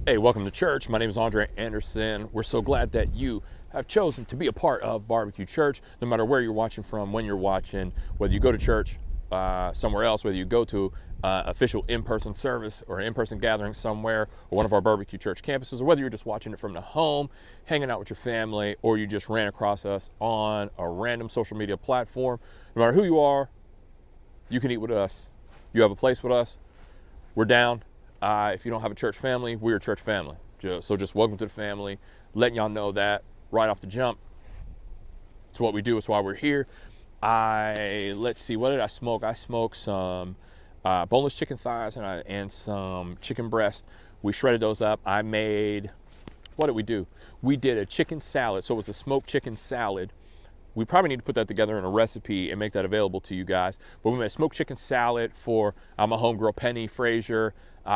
Hey, welcome to church. My name is Andre Anderson. We're so glad that you have chosen to be a part of Barbecue Church, no matter where you're watching from, when you're watching, whether you go to church somewhere else, whether you go to official in-person service or an in-person gathering somewhere, or one of our Barbecue Church campuses, or whether you're just watching it from the home, hanging out with your family, or you just ran across us on a random social media platform. No matter who you are, you can eat with us. You have a place with us. We're down. If you don't have a church family, we're a church family. So just welcome to the family, letting y'all know that right off the jump. It's what we do. It's why we're here. Let's see, what did I smoke? I smoked some boneless chicken thighs and some chicken breast. We shredded those up. What did we do? We did a chicken salad. So it was a smoked chicken salad. We probably need to put that together in a recipe and make that available to you guys. But we made a smoked chicken salad for my homegirl, Penny Frazier.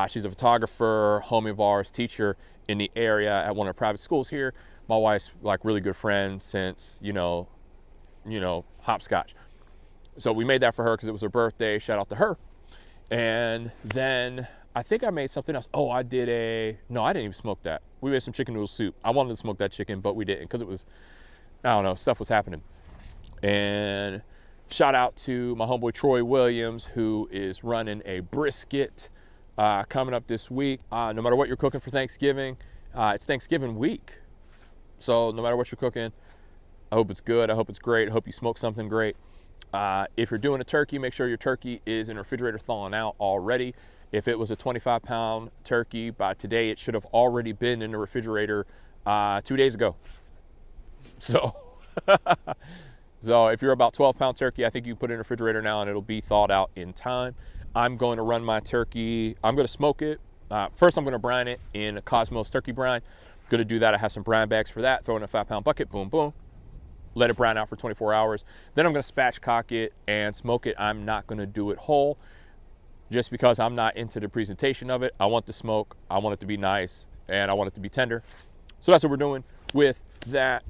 She's a photographer, homie of ours, teacher in the area at one of the private schools here. My wife's like really good friend since, you know, hopscotch. So we made that for her because it was her birthday. Shout out to her. And then I think I made something else. Oh, no, I didn't even smoke that. We made some chicken noodle soup. I wanted to smoke that chicken, but we didn't because it was, I don't know, stuff was happening. And shout out to my homeboy Troy Williams, who is running a brisket coming up this week. No matter what you're cooking for Thanksgiving, it's Thanksgiving week. So no matter what you're cooking, I hope it's good. I hope it's great. I hope you smoke something great. If you're doing a turkey, make sure your turkey is in the refrigerator thawing out already. If it was a 25-pound turkey, by today it should have already been in the refrigerator 2 days ago. So, so if you're about 12-pound turkey, I think you put it in the refrigerator now and it'll be thawed out in time. I'm going to run my turkey. I'm going to smoke it. First, I'm going to brine it in a Cosmos turkey brine. I'm going to do that. I have some brine bags for that. Throw it in a 5-pound bucket. Boom, boom. Let it brine out for 24 hours. Then I'm going to spatchcock it and smoke it. I'm not going to do it whole just because I'm not into the presentation of it. I want the smoke. I want it to be nice and I want it to be tender. So that's what we're doing with that.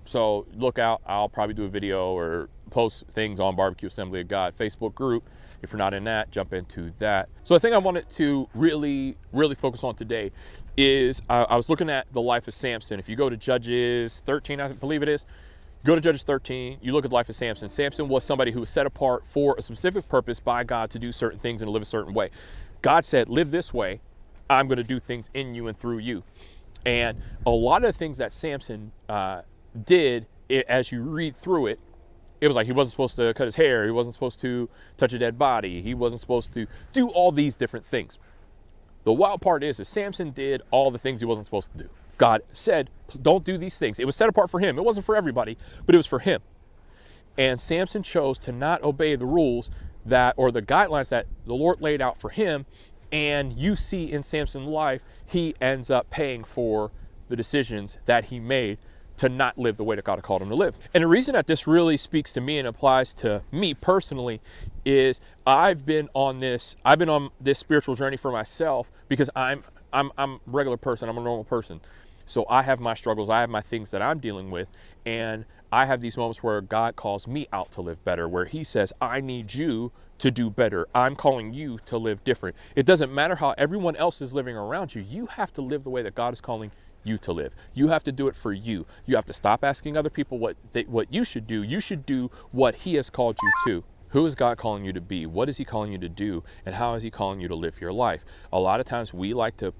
So look out. I'll probably do a video or post things on Barbecue Assembly of God Facebook group. If you're not in that, jump into that. So the thing I wanted to really focus on today is I was looking at the life of Samson. If you go to Judges 13, I believe it is, go to Judges 13, you look at the life of Samson. Samson was somebody who was set apart for a specific purpose by God to do certain things and live a certain way. God said, live this way. I'm going to do things in you and through you. And a lot of the things that Samson did, as you read through it, it was like he wasn't supposed to cut his hair. He wasn't supposed to touch a dead body. He wasn't supposed to do all these different things. The wild part is Samson did all the things he wasn't supposed to do. God said, don't do these things. It was set apart for him. It wasn't for everybody, but it was for him. And Samson chose to not obey the rules or the guidelines that the Lord laid out for him. And you see in Samson's life, he ends up paying for the decisions that he made to not live the way that God had called him to live. And the reason that this really speaks to me and applies to me personally is I've been on this spiritual journey for myself because I'm a regular person. I'm a normal person. So I have my struggles. I have my things that I'm dealing with. And I have these moments where God calls me out to live better, where he says, I need you to do better. I'm calling you to live different. It doesn't matter how everyone else is living around you. You have to live the way that God is calling you to live. You have to do it for you. You have to stop asking other people what you should do. You should do what he has called you to. Who is God calling you to be? What is he calling you to do? And how is he calling you to live your life? A lot of times we like to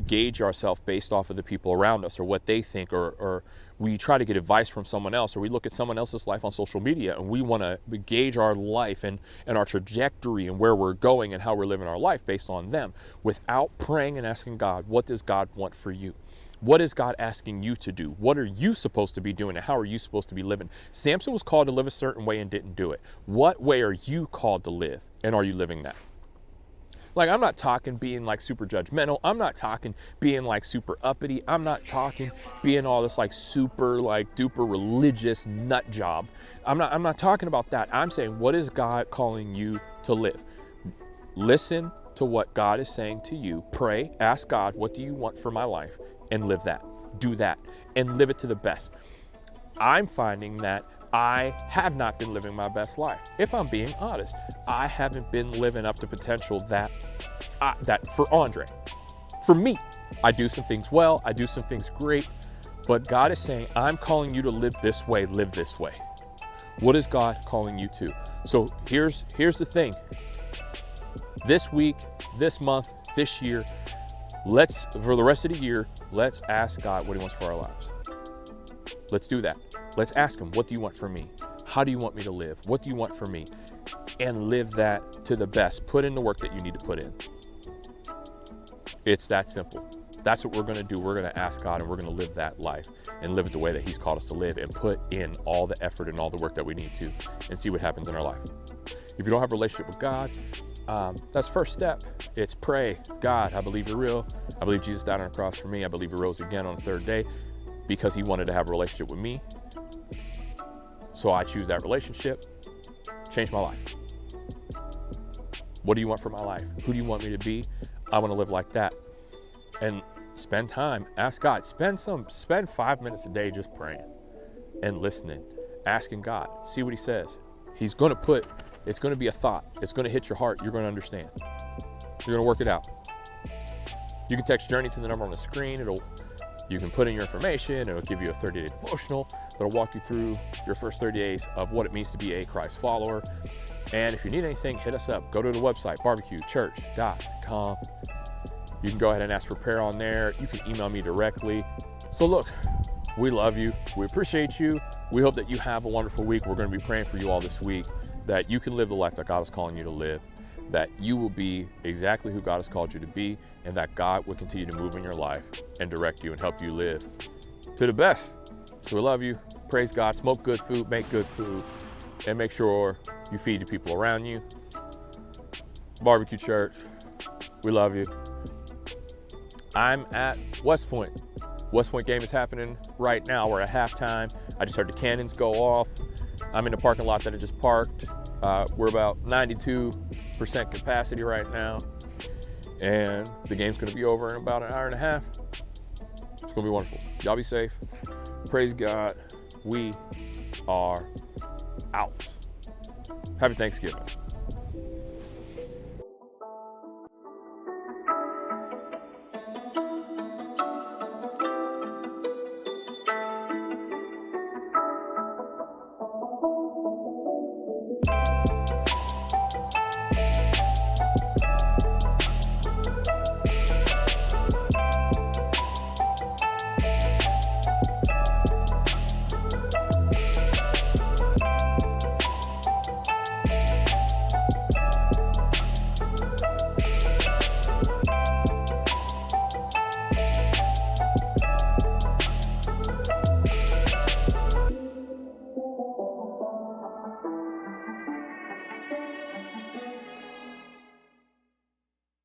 gauge ourselves based off of the people around us or what they think, or we try to get advice from someone else, or we look at someone else's life on social media and we want to gauge our life and our trajectory and where we're going and how we're living our life based on them without praying and asking God, what does God want for you? What is God asking you to do? What are you supposed to be doing and how are you supposed to be living? Samson was called to live a certain way and didn't do it. What way are you called to live, and are you living that? Like, I'm not talking being like super judgmental. I'm not talking being like super uppity. I'm not talking being all this like super like duper religious nut job. I'm not talking about that. I'm saying, what is God calling you to live? Listen to what God is saying to you. Pray, ask God, what do you want for my life? And live that. Do that and live it to the best. I'm finding that I have not been living my best life. If I'm being honest, I haven't been living up to potential that for Andre. For me, I do some things well, I do some things great, but God is saying, I'm calling you to live this way, live this way. What is God calling you to? So here's the thing. This week, this month, this year, for the rest of the year, let's ask God what he wants for our lives. Let's do that. Let's ask him, what do you want from me? How do you want me to live? What do you want from me? And live that to the best. Put in the work that you need to put in. It's that simple. That's what we're going to do. We're going to ask God, and we're going to live that life and live it the way that he's called us to live, and put in all the effort and all the work that we need to, and see what happens in our life. If you don't have a relationship with God, that's first step. It's pray. God, I believe you're real. I believe Jesus died on the cross for me. I believe he rose again on the third day because he wanted to have a relationship with me. So I choose that relationship. Change my life. What do you want for my life? Who do you want me to be? I want to live like that. And spend time. Ask God. Spend 5 minutes a day just praying and listening, asking God. See what he says. He's going to put, it's going to be a thought. It's going to hit your heart. You're going to understand. You're going to work it out. You can text Journey to the number on the screen. You can put in your information. It'll give you a 30-day devotional that'll walk you through your first 30 days of what it means to be a Christ follower. And if you need anything, hit us up. Go to the website, barbecuechurch.com. You can go ahead and ask for prayer on there. You can email me directly. So look, we love you. We appreciate you. We hope that you have a wonderful week. We're going to be praying for you all this week, that you can live the life that God is calling you to live, that you will be exactly who God has called you to be, and that God will continue to move in your life and direct you and help you live to the best. So we love you. Praise God. Smoke good food, make good food, and make sure you feed the people around you. Barbecue Church, we love you. I'm at West Point. West Point game is happening right now. We're at halftime. I just heard the cannons go off. I'm in the parking lot that I just parked. We're about 92% capacity right now. And the game's gonna be over in about an hour and a half. It's gonna be wonderful. Y'all be safe. Praise God. We are out. Happy Thanksgiving.